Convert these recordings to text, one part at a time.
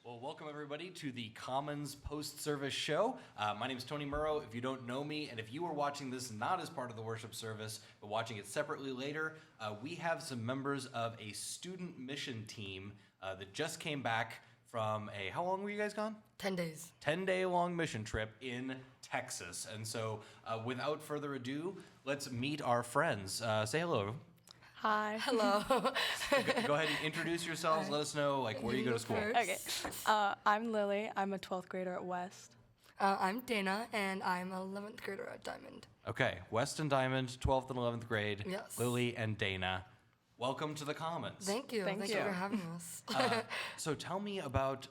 Well, welcome everybody to the Commons post-service show. My name is Tony Murrow. If you don't know me, and if you are watching this not as part of the worship service, but watching it separately later, we have some members of a student mission team that just came back from how long were you guys gone? 10 days. 10-day long mission trip in Texas. And so without further ado, let's meet our friends. Say hello. Hi. Hello. Go ahead and introduce yourselves. Let us know where you go to school. Okay. I'm Lily. I'm a 12th grader at West. I'm Dana, and I'm an 11th grader at Diamond. Okay, West and Diamond, 12th and 11th grade. Yes. Lily and Dana. Welcome to the Commons. Thank you. Thank you for having us. So tell me about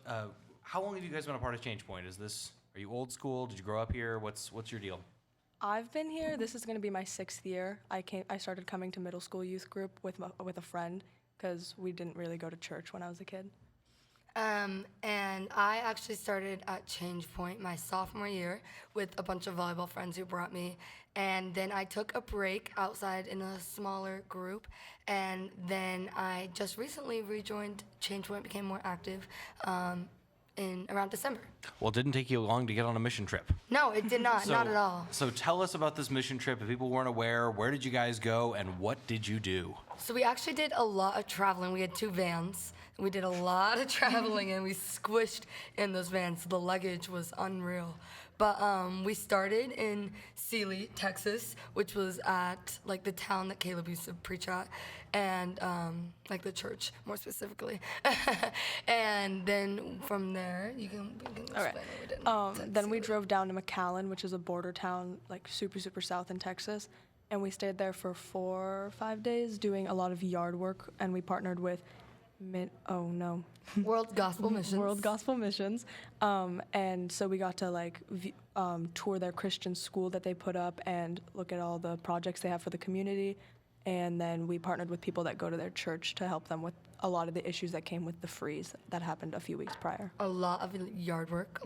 how long have you guys been a part of Change Point? Are you old school? Did you grow up here? What's your deal? I've been here. This is going to be my 6th year. I started coming to middle school youth group with a friend because we didn't really go to church when I was a kid. And I actually started at Change Point my sophomore year with a bunch of volleyball friends who brought me. And then I took a break outside in a smaller group. And then I just recently rejoined Change Point, became more active in around December. Well, it didn't take you long to get on a mission trip. No, it did not. Not at all. So tell us about this mission trip. If people weren't aware, where did you guys go and what did you do? So we actually did a lot of traveling. We had 2 vans. We did a lot of traveling, and we squished in those vans. The luggage was unreal. But we started in Sealy, Texas, which was at the town that Caleb used to preach at, and the church more specifically. And then from there, you can explain what we did. Then we drove down to McAllen, which is a border town, super, super south in Texas. And we stayed there for 4 or 5 days doing a lot of yard work, and we partnered with World Gospel Missions. World Gospel Missions. And so we got to tour their Christian school that they put up and look at all the projects they have for the community. And then we partnered with people that go to their church to help them with a lot of the issues that came with the freeze that happened a few weeks prior. A lot of yard work.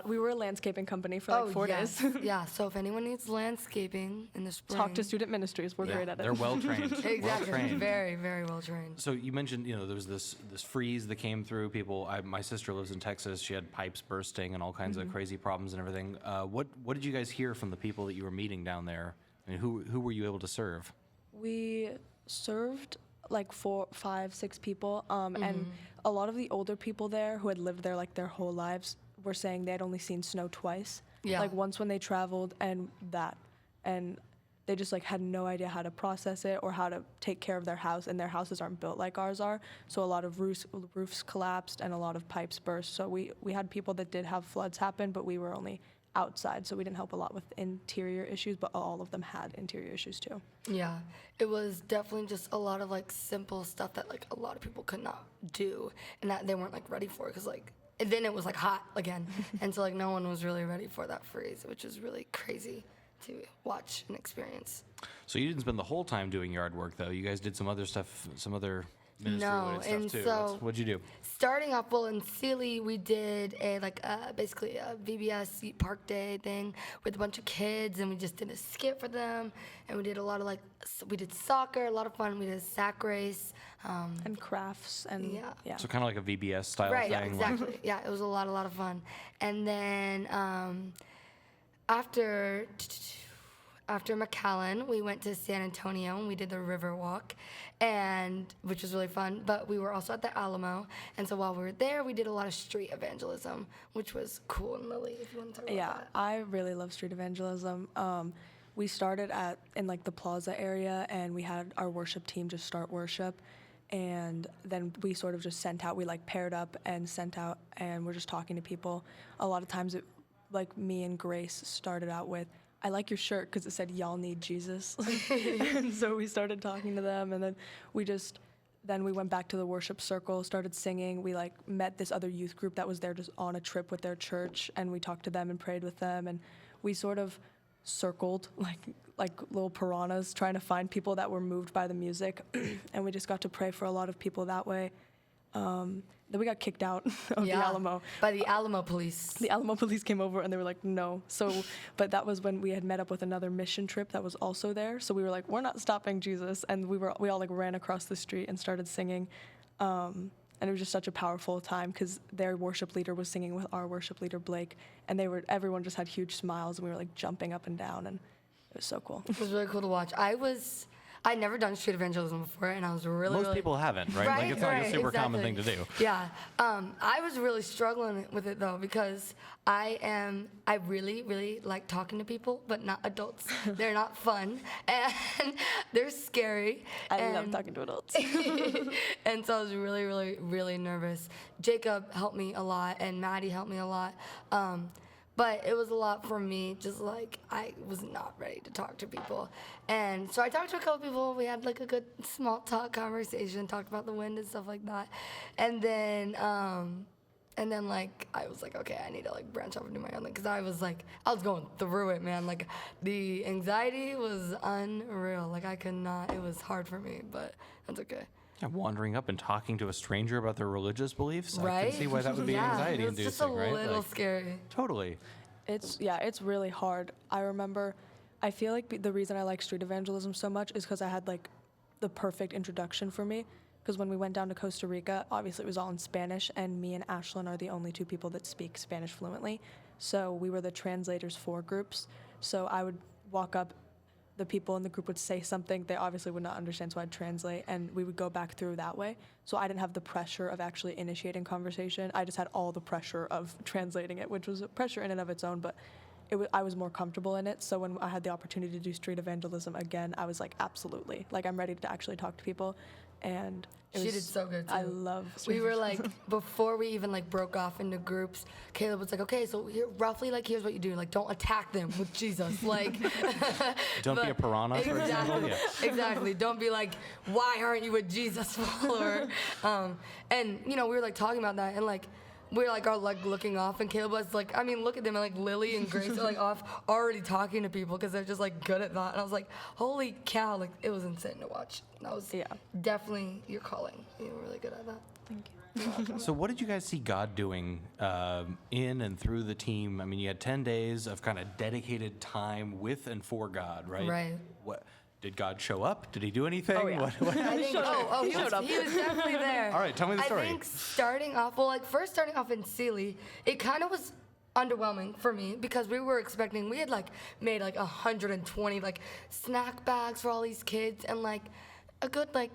We were a landscaping company for 4 days. Yeah, so if anyone needs landscaping in the spring, talk to Student Ministries. We're great at it. They're well trained. Exactly. Well-trained. Very, very well trained. So you mentioned, there was this freeze that came through. My sister lives in Texas. She had pipes bursting and all kinds of crazy problems and everything. What did you guys hear from the people that you were meeting down there? And who were you able to serve? We served 4, 5, 6 people, and a lot of the older people there who had lived there their whole lives were saying they had only seen snow twice. Yeah. Once when they traveled and they just had no idea how to process it or how to take care of their house, and their houses aren't built like ours are. So a lot of roofs collapsed and a lot of pipes burst. So we had people that did have floods happen, but we were only outside, so we didn't help a lot with interior issues, but all of them had interior issues too. Yeah, it was definitely just a lot of simple stuff that a lot of people could not do, and that they weren't ready for, because and then it was hot again, and so no one was really ready for that freeze, which was really crazy to watch and experience. So you didn't spend the whole time doing yard work, though. You guys did some other stuff, some other ministry-related stuff too. So what'd you do? Starting off, in Sealy, we did basically a VBS Park Day thing with a bunch of kids, and we just did a skit for them, and we did a lot of we did soccer, a lot of fun. We did a sack race. And crafts and yeah. So kind of like a VBS style right, thing. Yeah, exactly. Yeah, it was a lot of fun. And then after McAllen, we went to San Antonio and we did the river walk, which was really fun. But we were also at the Alamo, and so while we were there, we did a lot of street evangelism, which was cool. And Lily, if you want to talk about that. Yeah, I really love street evangelism. We started in the plaza area, and we had our worship team just start worship. And then we sort of just sent out, we paired up and sent out, and we're just talking to people. A lot of times me and Grace started out with, I like your shirt because it said, y'all need Jesus. And so we started talking to them, and then we went back to the worship circle, started singing. We met this other youth group that was there just on a trip with their church, and we talked to them and prayed with them, and we sort of circled like little piranhas trying to find people that were moved by the music. And we just got to pray for a lot of people that way. Then we got kicked out of the Alamo. By the Alamo police. The Alamo police came over and they were like, no. So, but that was when we had met up with another mission trip that was also there. So we were like, we're not stopping Jesus. And we all ran across the street and started singing. And it was just such a powerful time because their worship leader was singing with our worship leader, Blake. And everyone just had huge smiles, and we were like jumping up and down, and it was so cool. It was really cool to watch. I'd never done street evangelism before, and I was Most people haven't, right? Like it's not like a super common thing to do. Yeah. I was really struggling with it though because I really, really like talking to people, but not adults. They're not fun, and they're scary. I love talking to adults. And so I was really, really, really nervous. Jacob helped me a lot, and Maddie helped me a lot. But it was a lot for me, just like I was not ready to talk to people. And so I talked to a couple people. We had like a good small talk conversation, talked about the wind and stuff like that. And then like I was like, okay, I need to like branch off and do my own thing. Because I was going through it, man. Like the anxiety was unreal. Like I could not, it was hard for me, but that's okay. Yeah, wandering up and talking to a stranger about their religious beliefs, Right? I can see why that would be anxiety-inducing, it's just a right? little scary. Totally. It's really hard. I remember, I feel like the reason I like street evangelism so much is because I had like the perfect introduction for me. Because when we went down to Costa Rica, obviously it was all in Spanish, and me and Ashlyn are the only two people that speak Spanish fluently. So we were the translators for groups. So I would walk up, the people in the group would say something they obviously would not understand, so I'd translate, and we would go back through that way. So I didn't have the pressure of actually initiating conversation. I just had all the pressure of translating it, which was a pressure in and of its own, but I was more comfortable in it. So when I had the opportunity to do street evangelism again, I was like, absolutely. Like, I'm ready to actually talk to people. And She did so good too. I love We were like, before we even like broke off into groups, Caleb was like, okay, so roughly like here's what you do. Like, don't attack them with Jesus. Like, Don't be a piranha, for example. Yeah. Exactly. Don't be like, why aren't you a Jesus follower? And we were like talking about that, and like we were like looking off, and Caleb was like, I mean, look at them, and like Lily and Grace are like off already talking to people because they're just like good at that. And I was like, holy cow, like it was insane to watch. That was definitely your calling. You were really good at that. Thank you. So what did you guys see God doing in and through the team? I mean, you had 10 days of kind of dedicated time with and for God, right? Right. What did God show up? Did he do anything? Oh, yeah. I think, he showed up. He was definitely there. All right, tell me the story. I think starting off in Sealy, it kind of was underwhelming for me because we were expecting, we had like made like 120 like snack bags for all these kids, and like a good like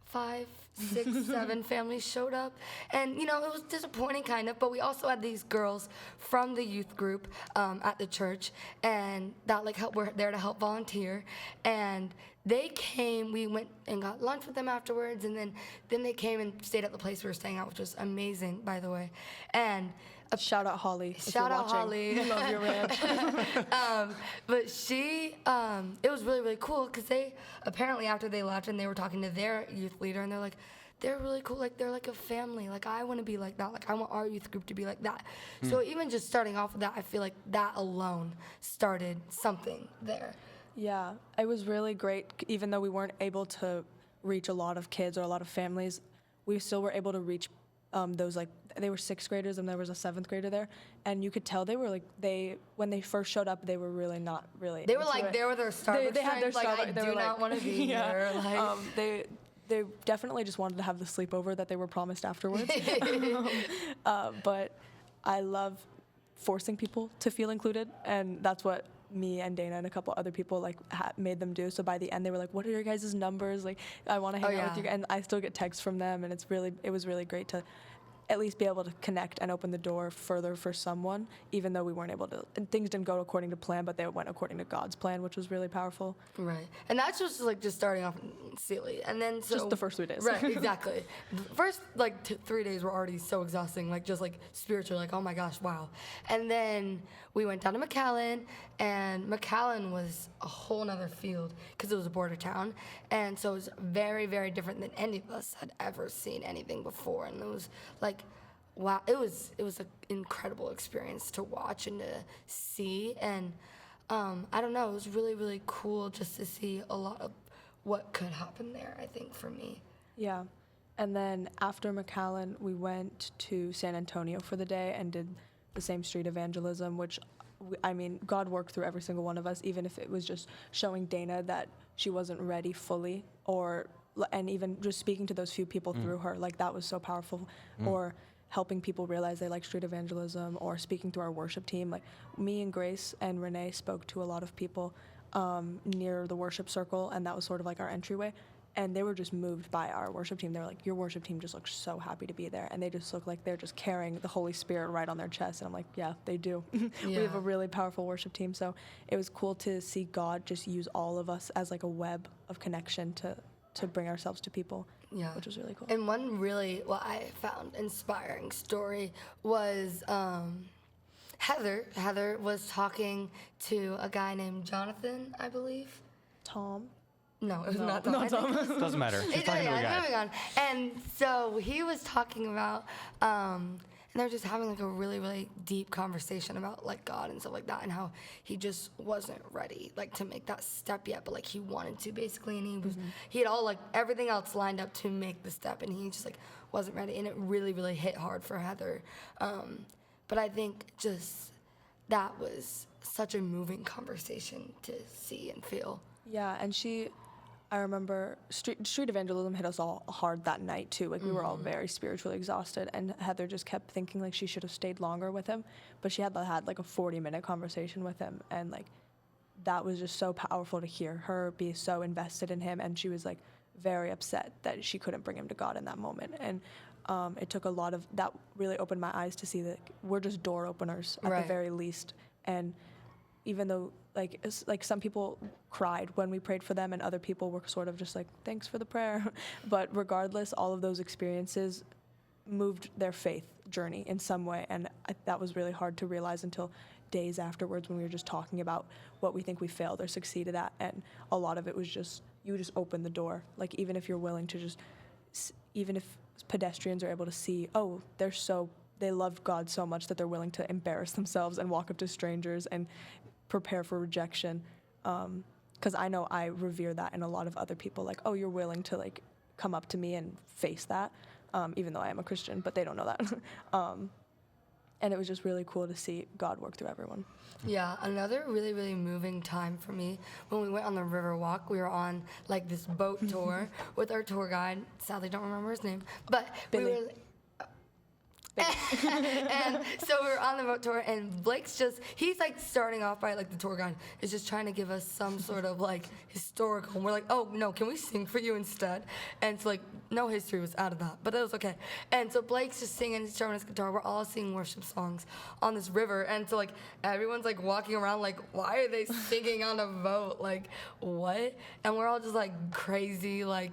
5, 6, 7 families showed up, and it was disappointing kind of, but we also had these girls from the youth group at the church, and that like were there to help volunteer, and they came, we went and got lunch with them afterwards, and then they came and stayed at the place we were staying at, which was amazing, by the way. And shout out Holly. Shout out Holly. We love your ranch. But she, it was really, really cool because they, apparently after they left and they were talking to their youth leader, and they're like, they're really cool, like they're like a family, like I want to be like that, like I want our youth group to be like that. So even just starting off with that, I feel like that alone started something there. Yeah, it was really great. Even though we weren't able to reach a lot of kids or a lot of families, we still were able to reach those, like, they were 6th graders and there was a 7th grader there, and you could tell they were like, when they first showed up, they were really not really. They were like, they were their Starbucks they had their like, Starbucks. I They do were not like, want to be here. Like, they definitely just wanted to have the sleepover that they were promised afterwards. But I love forcing people to feel included, and that's what me and Dana and a couple other people like made them do. So by the end, they were like, "What are your guys' numbers? Like, I want to hang out with you." And I still get texts from them, and it was really great to at least be able to connect and open the door further for someone, even though we weren't able to, and things didn't go according to plan, but they went according to God's plan, which was really powerful. Right. And that's just like just starting off in Sealy. And then so just the first 3 days. Right, exactly. The first like 3 days were already so exhausting, like just like spiritually, like, oh my gosh, wow. And then we went down to McAllen, and McAllen was a whole nother field because it was a border town. And so it was very, very different than any of us had ever seen anything before. And it was like, wow, it was an incredible experience to watch and to see. And I don't know, it was really, really cool just to see a lot of what could happen there, I think, for me. Yeah. And then after McAllen, we went to San Antonio for the day and did the same street evangelism, which, I mean, God worked through every single one of us, even if it was just showing Dana that she wasn't ready fully, or and even just speaking to those few people through her, like that was so powerful. Or helping people realize they like street evangelism, or speaking to our worship team. Like me and Grace and Renee spoke to a lot of people near the worship circle, and that was sort of like our entryway. And they were just moved by our worship team. They were like, your worship team just looks so happy to be there. And they just look like they're just carrying the Holy Spirit right on their chest. And I'm like, yeah, they do. We have a really powerful worship team. So it was cool to see God just use all of us as like a web of connection to bring ourselves to people, which was really cool. And one really, what I found inspiring story was Heather. Heather was talking to a guy named Jonathan, I believe. Tom? No, it was not Tom. Not I think Tom. Doesn't matter. She's talking to a guy. moving on. And so he was talking about, and they were just having like a really, really deep conversation about like God and stuff like that, and how he just wasn't ready like to make that step yet, but like he wanted to basically, and he had all like everything else lined up to make the step, and he just like wasn't ready, and it really, really hit hard for Heather. But I think just that was such a moving conversation to see and feel. Yeah, and I remember street evangelism hit us all hard that night too. Like we were all very spiritually exhausted, and Heather just kept thinking like she should have stayed longer with him, but she had like a 40-minute conversation with him, and like that was just so powerful to hear her be so invested in him, and she was like very upset that she couldn't bring him to God in that moment. And it took a lot of that, really opened my eyes to see that we're just door openers at the very least. And even though like some people cried when we prayed for them, and other people were sort of just like, thanks for the prayer. But regardless, all of those experiences moved their faith journey in some way. And that was really hard to realize until days afterwards, when we were just talking about what we think we failed or succeeded at. And a lot of it was just, you just open the door. Like even if you're willing to just, even if pedestrians are able to see, oh, they love God so much that they're willing to embarrass themselves and walk up to strangers and prepare for rejection, because I know I revere that in a lot of other people. Like, oh, you're willing to like come up to me and face that, even though I am a Christian, but they don't know that. And it was just really cool to see God work through everyone. Yeah, another really, really moving time for me, when we went on the river walk, we were on like this boat tour with our tour guide. Sadly, don't remember his name, but Billy. we were. And so we were on the boat tour, and he's like starting off by like, the tour guide is just trying to give us some sort of like historical, and we're like, oh no, can we sing for you instead? And so like no history was out of that, but it was okay. And so Blake's just singing, he's showing his guitar, we're all singing worship songs on this river, and so like everyone's like walking around like, why are they singing on a boat, like what? And we're all just like crazy, like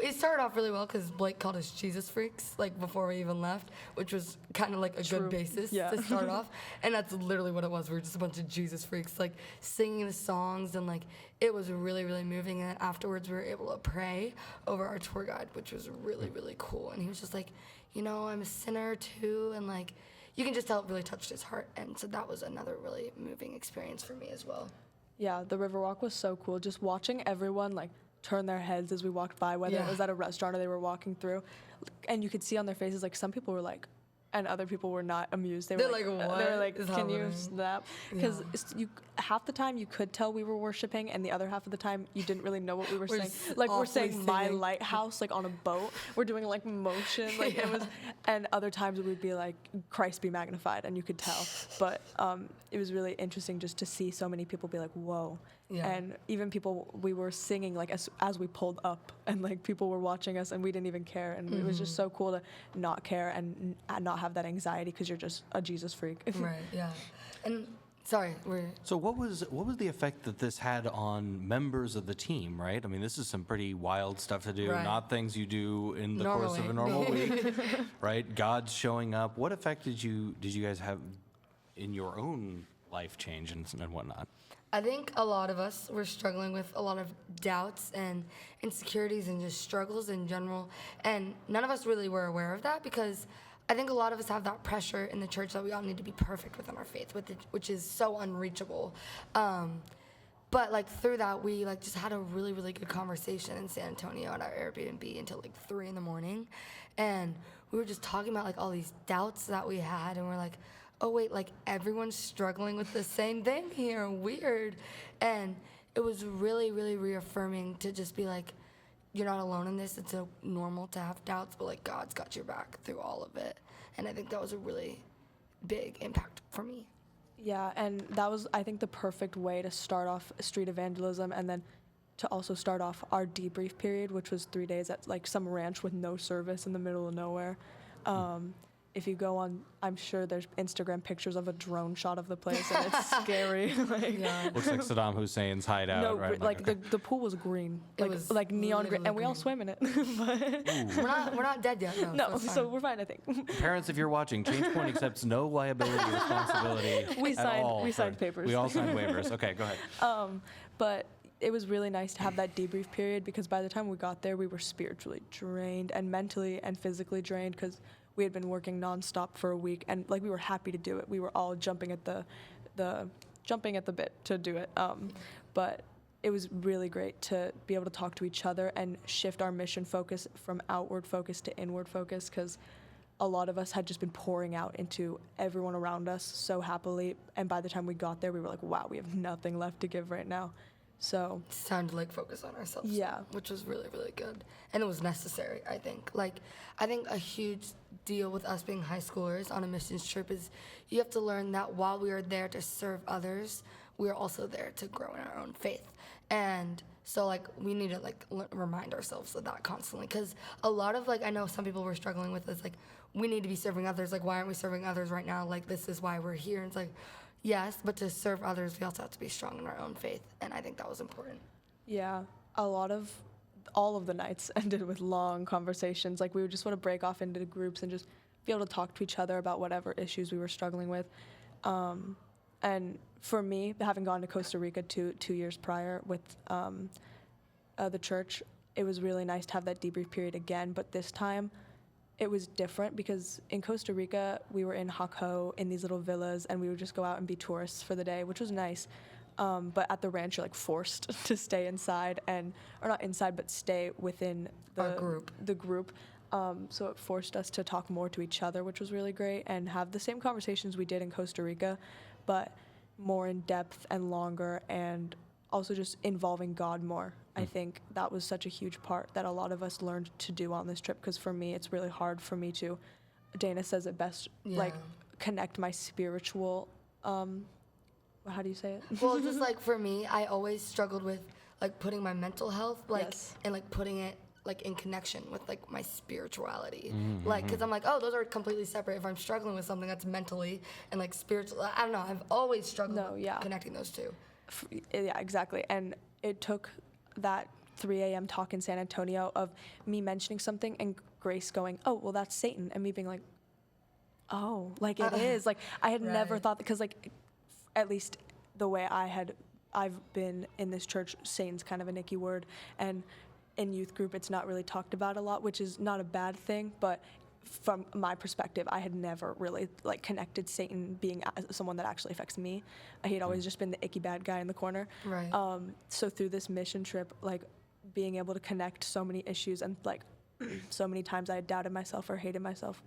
it started off really well because Blake called us Jesus freaks, like before we even left, which was kind of like a good basis to start off. And that's literally what it was. We were just a bunch of Jesus freaks, like singing the songs, and like it was really, really moving. And then afterwards, we were able to pray over our tour guide, which was really, really cool. And he was just like, I'm a sinner too, and like you can just tell it really touched his heart. And so that was another really moving experience for me as well. Yeah, the river walk was so cool. Just watching everyone like turn their heads as we walked by, whether it was at a restaurant or they were walking through, and you could see on their faces like some people were like, and other people were not amused. They're like, what? They were like, can you snap? Because half the time you could tell we were worshiping, and the other half of the time you didn't really know what we were saying. Like we're saying "My Lighthouse" like on a boat. We're doing like motion, like it was, and other times we'd be like "Christ be magnified," and you could tell. But it was really interesting just to see so many people be like, "Whoa." Yeah. And even people, we were singing like as we pulled up, and like people were watching us, and we didn't even care, and it was just so cool to not care and not have that anxiety because you're just a Jesus freak. Right. Yeah. And sorry, So what was the effect that this had on members of the team? Right. I mean, this is some pretty wild stuff to do. Right. Not things you do in the course of a normal week. Right. God's showing up. What effect did you guys have in your own life change and whatnot? I think a lot of us were struggling with a lot of doubts and insecurities and just struggles in general. And none of us really were aware of that, because I think a lot of us have that pressure in the church that we all need to be perfect within our faith, which is so unreachable. But like through that, we like just had a really, really good conversation in San Antonio at our Airbnb until like 3 a.m. And we were just talking about like all these doubts that we had, and we're like, oh wait, like everyone's struggling with the same thing here, weird. And it was really, really reaffirming to just be like, you're not alone in this. It's so normal to have doubts, but like God's got your back through all of it. And I think that was a really big impact for me. Yeah, and that was, I think, the perfect way to start off street evangelism, and then to also start off our debrief period, which was 3 days at like some ranch with no service in the middle of nowhere. If you go on, I'm sure there's Instagram pictures of a drone shot of the place, and it's scary. Like, Looks like Saddam Hussein's hideout, no, right? like the pool was green, It was like neon green, literally and we all green. swam in it. But We're not dead yet. No, no, it's so fine. we're fine, I think. Parents, if you're watching, Change Point accepts no liability or responsibility We at signed- all. we signed papers. We all signed waivers. Okay, go ahead. But it was really nice to have that debrief period, because by the time we got there, we were spiritually drained and mentally and physically drained, because we had been working nonstop for a week, and like we were happy to do it. We were all jumping at the bit to do it. But it was really great to be able to talk to each other and shift our mission focus from outward focus to inward focus, because a lot of us had just been pouring out into everyone around us so happily, and by the time we got there, we were like, wow, we have nothing left to give right now. So It's time to like focus on ourselves. Yeah. Which was really, really good. And it was necessary, I think. Like, I think a huge deal with us being high schoolers on a missions trip is you have to learn that while we are there to serve others, we are also there to grow in our own faith. And so like we need to like remind ourselves of that constantly, because a lot of like I know some people were struggling with this, like we need to be serving others, like why aren't we serving others right now, like this is why we're here. And it's like, yes, but to serve others we also have to be strong in our own faith, and I think that was important. yeah, all of the nights ended with long conversations. Like we would just want to break off into groups and just be able to talk to each other about whatever issues we were struggling with. And for me, having gone to Costa Rica 2 years prior with the church, it was really nice to have that debrief period again. But this time, it was different, because in Costa Rica, we were in Jaco in these little villas, and we would just go out and be tourists for the day, which was nice. But at the ranch, you're like forced to stay inside, or not inside, but stay within the group. So it forced us to talk more to each other, which was really great, and have the same conversations we did in Costa Rica, but more in depth and longer, and also just involving God more. I think that was such a huge part that a lot of us learned to do on this trip, because for me, it's really hard for me to, Dana says it best, like connect my spiritual, how do you say it? Well, just like for me, I always struggled with like putting my mental health like Yes. and like putting it like in connection with like my spirituality, like because I'm like, oh, those are completely separate. If I'm struggling with something that's mentally and like spiritual, I don't know, I've always struggled with connecting those two. Yeah, exactly. And it took that 3 a.m. talk in San Antonio of me mentioning something and Grace going, oh, well, that's Satan. And me being like, oh, like it is. Like I had never thought that, because like at least the way I've been in this church, Satan's kind of an icky word. And in youth group, it's not really talked about a lot, which is not a bad thing. But from my perspective, I had never really like connected Satan being someone that actually affects me. He had always just been the icky bad guy in the corner. Right. So through this mission trip, like being able to connect so many issues, and like so many times I had doubted myself or hated myself,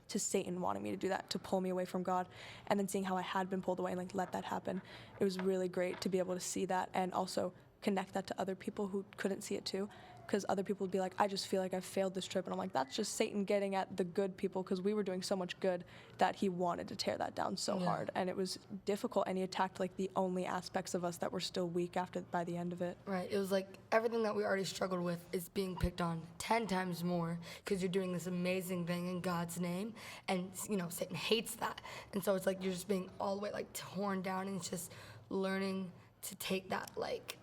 to Satan wanting me to do that, to pull me away from God, and then seeing how I had been pulled away and like let that happen. It was really great to be able to see that, and also connect that to other people who couldn't see it too. Because other people would be like, I just feel like I've failed this trip. And I'm like, that's just Satan getting at the good people, because we were doing so much good that he wanted to tear that down so hard. And it was difficult, and he attacked like the only aspects of us that were still weak by the end of it. Right. It was like everything that we already struggled with is being picked on 10 times more, because you're doing this amazing thing in God's name. And, you know, Satan hates that. And so it's like you're just being all the way like torn down, and it's just learning to take that like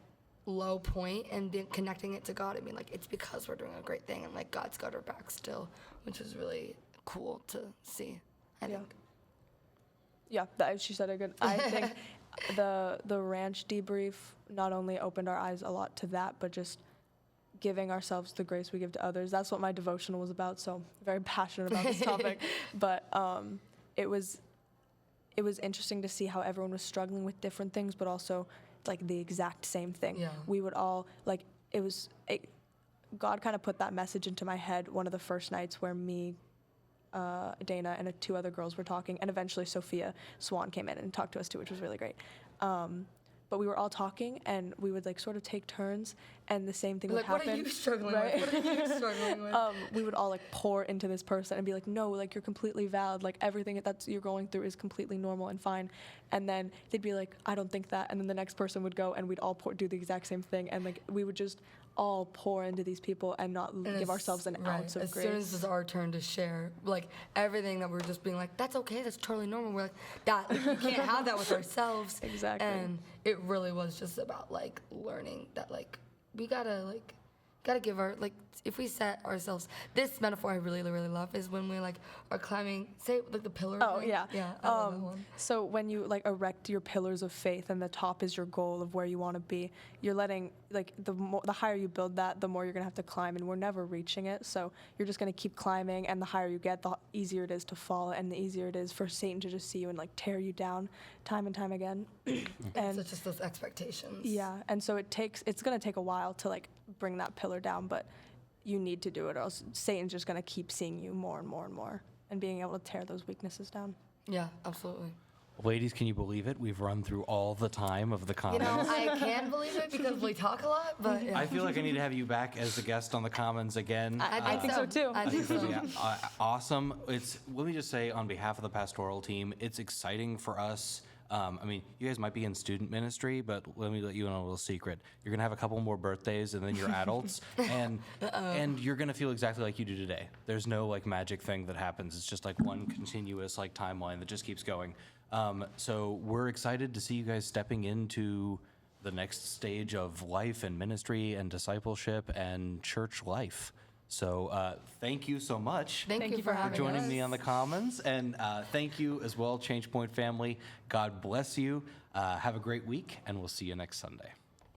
low point and then connecting it to God and being like, it's because we're doing a great thing, and like God's got our back still, which is really cool to see, I think. Yeah, she said it good. I think the ranch debrief not only opened our eyes a lot to that, but just giving ourselves the grace we give to others. That's what my devotional was about, so I'm very passionate about this topic. But it was interesting to see how everyone was struggling with different things, but also like the exact same thing. Yeah. We would all like, God kind of put that message into my head one of the first nights where me, Dana, and 2 other girls were talking, and eventually Sophia Swan came in and talked to us too, which was really great. but we were all talking, and we would like sort of take turns, and the same thing would Like, happen. what are you struggling right? with? What are you struggling with? We would all like pour into this person and be like, no, like you're completely valid. Like everything that you're going through is completely normal and fine. And then they'd be like, I don't think that. And then the next person would go, and we'd all do the exact same thing. And like we would just all pour into these people and not give ourselves an ounce of as grace. soon as it's our turn to share, like everything that we're just being like, that's okay, that's totally normal. We're like, that like, we can't have that with ourselves. Exactly. And it really was just about like learning that like we gotta give our like if we set ourselves this metaphor I really love is when we like are climbing, say like the pillar. Oh thing. yeah. I love that one. So when you like erect your pillars of faith and the top is your goal of where you want to be, you're letting like the higher you build that, the more you're gonna have to climb, and we're never reaching it. So you're just gonna keep climbing, and the higher you get, the easier it is to fall, and the easier it is for Satan to just see you and like tear you down time and time again. And so it's just those expectations. Yeah, and so it's gonna take a while to like bring that pillar down, but you need to do it, or else Satan's just gonna keep seeing you more and more and more, and being able to tear those weaknesses down. Yeah, absolutely. Ladies, can you believe it? We've run through all the time of the You Commons. know, I can believe it because we talk a lot, but yeah. I feel like I need to have you back as a guest on the Commons again. I think so too. I think so. Yeah, awesome. Let me just say on behalf of the pastoral team, it's exciting for us. I mean, you guys might be in student ministry, but let me let you in on a little secret. You're gonna have a couple more birthdays, and then you're adults, and you're gonna feel exactly like you do today. There's no like magic thing that happens. It's just like one continuous like timeline that just keeps going. So we're excited to see you guys stepping into the next stage of life and ministry and discipleship and church life. So thank you so much. Thank you for having joining us. me on the Commons, and thank you as well, Change Point family. God bless you. Have a great week, and we'll see you next Sunday.